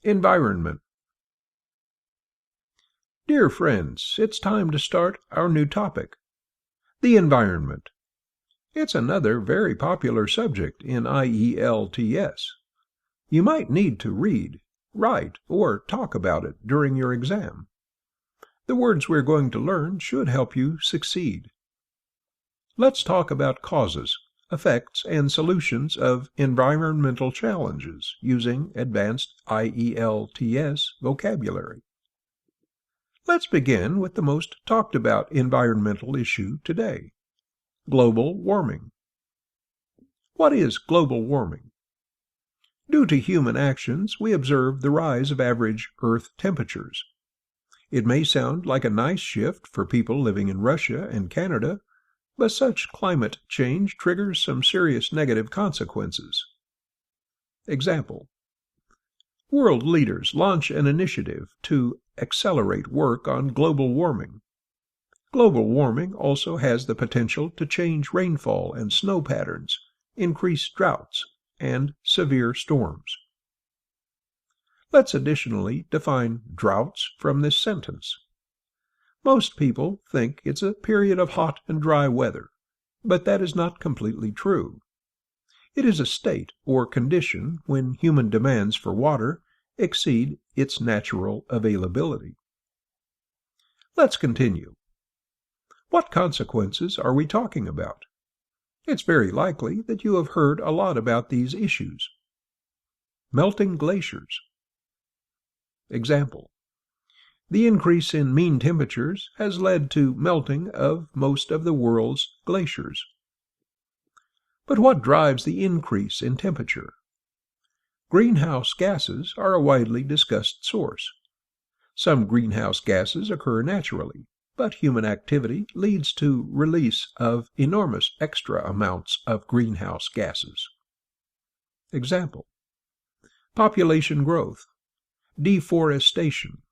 Environment. Dear friends, it's time to start our new topic, the environment. It's another very popular subject in IELTS. You might need to read, write, or talk about it during your exam. The words we're going to learn should help you succeed. Let's talk about causes, effects, and solutions of environmental challenges using advanced IELTS vocabulary. Let's begin with the most talked about environmental issue today, global warming. What is global warming? Due to human actions, we observe the rise of average Earth temperatures. It may sound like a nice shift for people living in Russia and Canada, but such climate change triggers some serious negative consequences. Example: world leaders launch an initiative to accelerate work on global warming. Global warming also has the potential to change rainfall and snow patterns, increase droughts, and severe storms. Let's additionally define droughts from this sentence. Most people think it's a period of hot and dry weather, but that is not completely true. It is a state or condition when human demands for water exceed its natural availability. Let's continue. What consequences are we talking about? It's very likely that you have heard a lot about these issues. Melting glaciers. Example: the increase in mean temperatures has led to melting of most of the world's glaciers. But what drives the increase in temperature? Greenhouse gases are a widely discussed source. Some greenhouse gases occur naturally, but human activity leads to release of enormous extra amounts of greenhouse gases. Example: population growth, deforestation,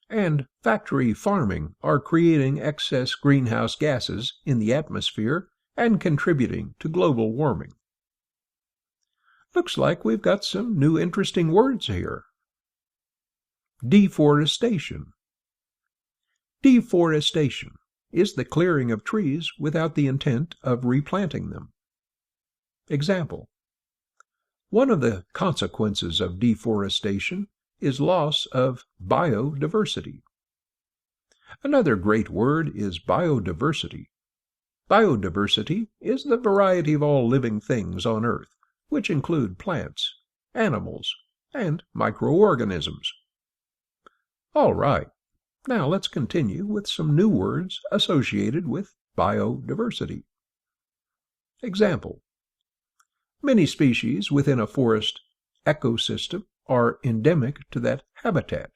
and factory farming are creating excess greenhouse gases in the atmosphere and contributing to global warming. Looks like we've got some new interesting words here. Deforestation. Deforestation is the clearing of trees without the intent of replanting them. Example: one of the consequences of deforestation is loss of biodiversity. Another great word is biodiversity. Biodiversity is the variety of all living things on Earth, which include plants, animals, and microorganisms. All right, now let's continue with some new words associated with biodiversity. Example: many species within a forest ecosystem are endemic to that habitat.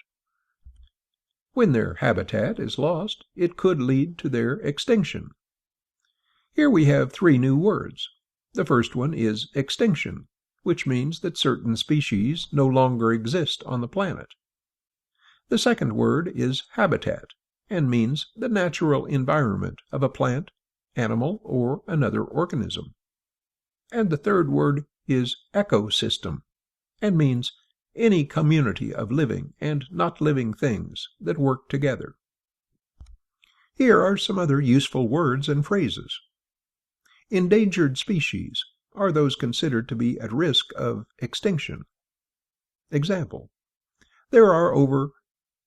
When their habitat is lost, it could lead to their extinction. Here we have three new words. The first one is extinction, which means that certain species no longer exist on the planet. The second word is habitat, and means the natural environment of a plant, animal, or another organism. And the third word is ecosystem, and means any community of living and not living things that work together. Here are some other useful words and phrases. Endangered species are those considered to be at risk of extinction. Example: there are over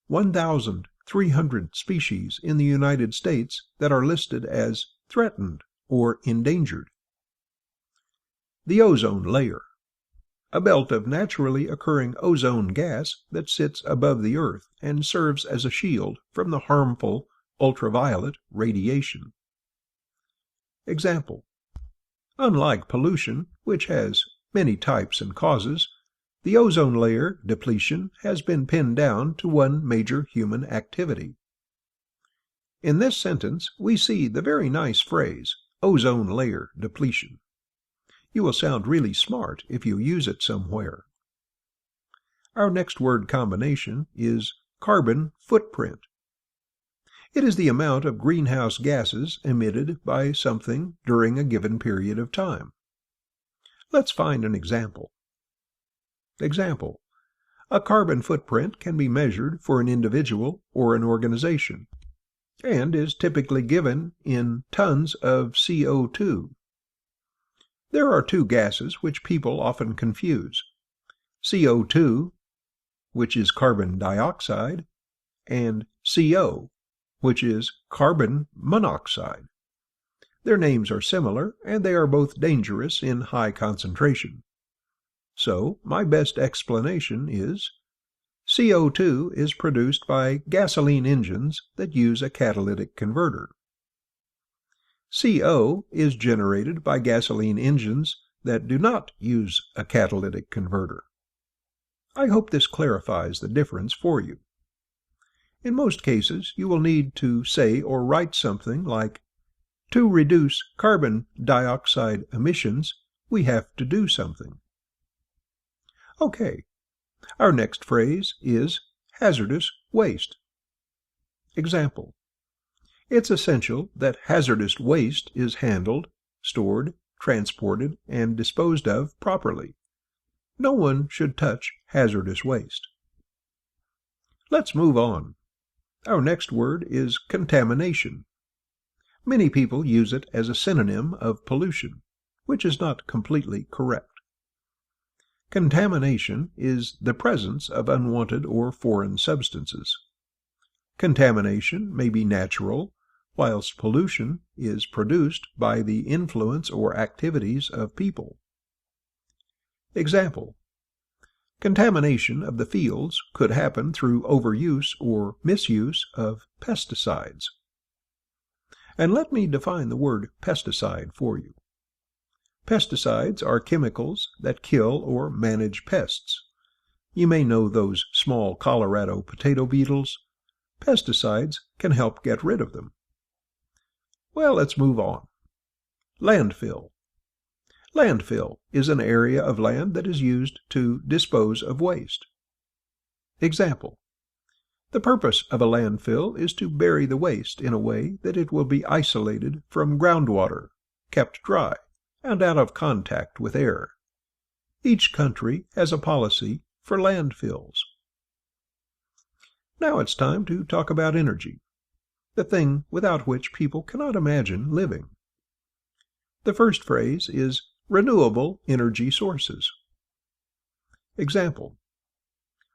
1,300 species in the United States that are listed as threatened or endangered. The ozone layer, a belt of naturally occurring ozone gas that sits above the Earth and serves as a shield from the harmful ultraviolet radiation. Example: unlike pollution, which has many types and causes, the ozone layer depletion has been pinned down to one major human activity. In this sentence, we see the very nice phrase, ozone layer depletion. You will sound really smart if you use it somewhere. Our next word combination is carbon footprint. It is the amount of greenhouse gases emitted by something during a given period of time. Let's find an example. Example: A carbon footprint can be measured for an individual or an organization, and is typically given in tons of CO2. There are two gases which people often confuse: CO2, which is carbon dioxide, and CO, which is carbon monoxide. Their names are similar, and they are both dangerous in high concentration. So, my best explanation is CO2 is produced by gasoline engines that use a catalytic converter. CO is generated by gasoline engines that do not use a catalytic converter. I hope this clarifies the difference for you. In most cases, you will need to say or write something like, "To reduce carbon dioxide emissions, we have to do something." Okay, our next phrase is hazardous waste. Example: it's essential that hazardous waste is handled, stored, transported, and disposed of properly. No one should touch hazardous waste. Let's move on. Our next word is contamination. Many people use it as a synonym of pollution, which is not completely correct. Contamination is the presence of unwanted or foreign substances. Contamination may be natural, whilst pollution is produced by the influence or activities of people. Example: contamination of the fields could happen through overuse or misuse of pesticides. And let me define the word pesticide for you. Pesticides are chemicals that kill or manage pests. You may know those small Colorado potato beetles. Pesticides can help get rid of them. Well, let's move on. Landfill. Landfill is an area of land that is used to dispose of waste. Example: the purpose of a landfill is to bury the waste in a way that it will be isolated from groundwater, kept dry, and out of contact with air. Each country has a policy for landfills. Now it's time to talk about energy, the thing without which people cannot imagine living. The first phrase is renewable energy sources. Example: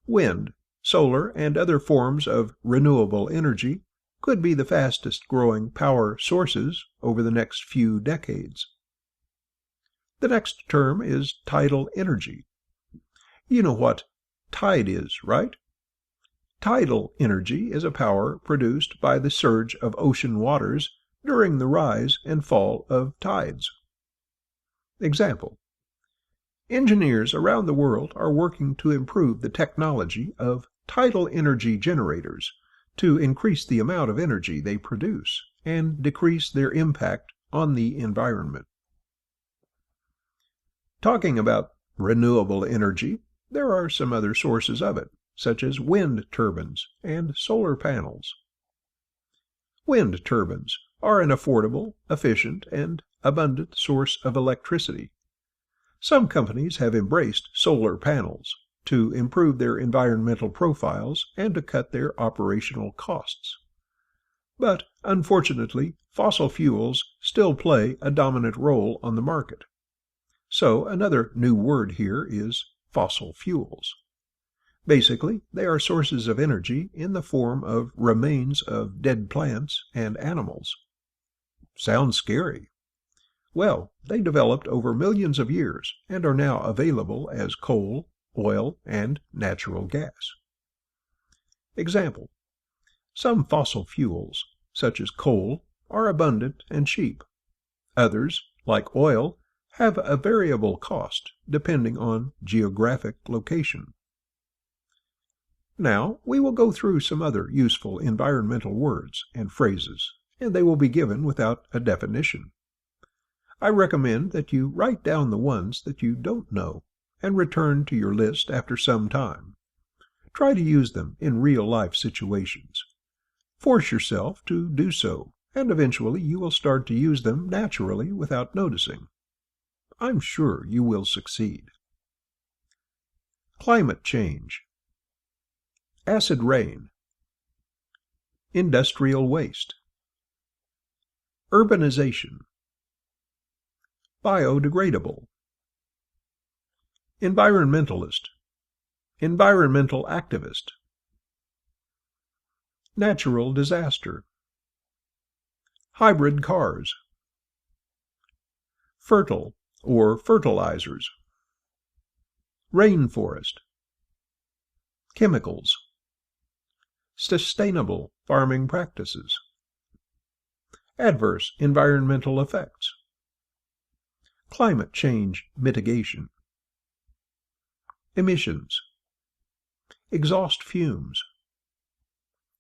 wind, solar, and other forms of renewable energy could be the fastest growing power sources over the next few decades. The next term is tidal energy. You know what tide is, right? Tidal energy is a power produced by the surge of ocean waters during the rise and fall of tides. Example: engineers around the world are working to improve the technology of tidal energy generators to increase the amount of energy they produce and decrease their impact on the environment. Talking about renewable energy, there are some other sources of it, such as wind turbines and solar panels. Wind turbines are an affordable, efficient, and abundant source of electricity. Some companies have embraced solar panels to improve their environmental profiles and to cut their operational costs. But, unfortunately, fossil fuels still play a dominant role on the market. So another new word here is fossil fuels. Basically, they are sources of energy in the form of remains of dead plants and animals. Sounds scary. Well, they developed over millions of years and are now available as coal, oil, and natural gas. Example: some fossil fuels, such as coal, are abundant and cheap. Others, like oil, have a variable cost depending on geographic location. Now, we will go through some other useful environmental words and phrases, and they will be given without a definition. I recommend that you write down the ones that you don't know and return to your list after some time. Try to use them in real-life situations. Force yourself to do so, and eventually you will start to use them naturally without noticing. I'm sure you will succeed. Climate change. acid rain, industrial waste, urbanization, biodegradable, environmentalist, environmental activist, natural disaster, hybrid cars, fertile or fertilizers, rainforest, chemicals, sustainable farming practices, adverse environmental effects, climate change mitigation, emissions, exhaust fumes,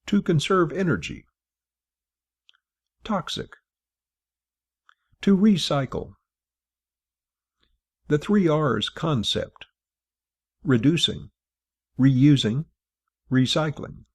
to conserve energy, toxic, to recycle, the 3 R's concept, reducing, reusing, recycling.